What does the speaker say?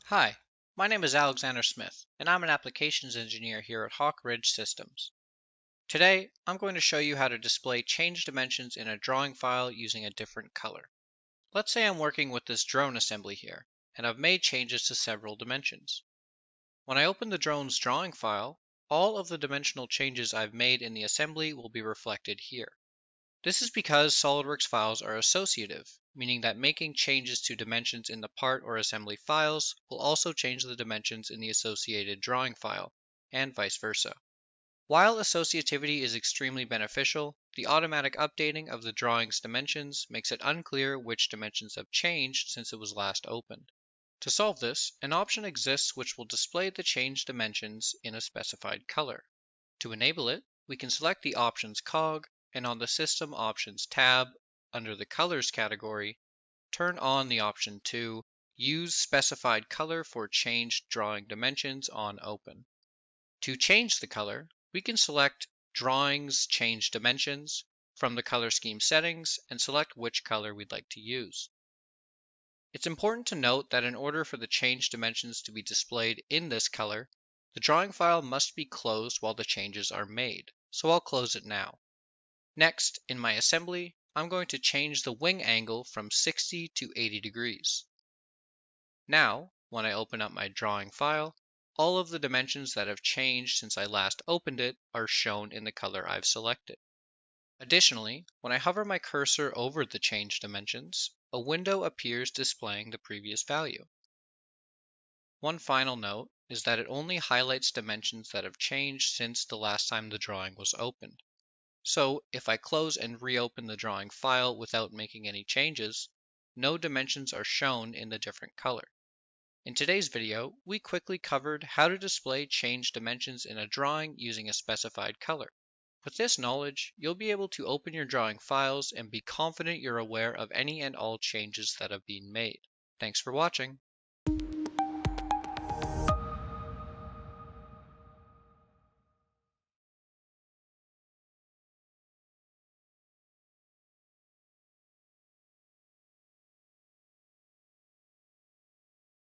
Hi, my name is Alexander Smith, and I'm an applications engineer here at Hawk Ridge Systems. Today, I'm going to show you how to display change dimensions in a drawing file using a different color. Let's say I'm working with this drone assembly here, and I've made changes to several dimensions. When I open the drone's drawing file, all of the dimensional changes I've made in the assembly will be reflected here. This is because SOLIDWORKS files are associative, meaning that making changes to dimensions in the part or assembly files will also change the dimensions in the associated drawing file, and vice versa. While associativity is extremely beneficial, the automatic updating of the drawing's dimensions makes it unclear which dimensions have changed since it was last opened. To solve this, an option exists which will display the changed dimensions in a specified color. To enable it, we can select the Options cog, and on the System Options tab, under the Colors category, turn on the option to Use Specified Color for Changed Drawing Dimensions on Open. To change the color, we can select Drawings Change Dimensions from the Color Scheme settings and select which color we'd like to use. It's important to note that in order for the change dimensions to be displayed in this color, the drawing file must be closed while the changes are made, so I'll close it now. Next, in my assembly, I'm going to change the wing angle from 60 to 80 degrees. Now, when I open up my drawing file, all of the dimensions that have changed since I last opened it are shown in the color I've selected. Additionally, when I hover my cursor over the changed dimensions, a window appears displaying the previous value. One final note is that it only highlights dimensions that have changed since the last time the drawing was opened. So if I close and reopen the drawing file without making any changes, no dimensions are shown in the different color. In today's video, we quickly covered how to display changed dimensions in a drawing using a specified color. With this knowledge, you'll be able to open your drawing files and be confident you're aware of any and all changes that have been made. Thanks for watching.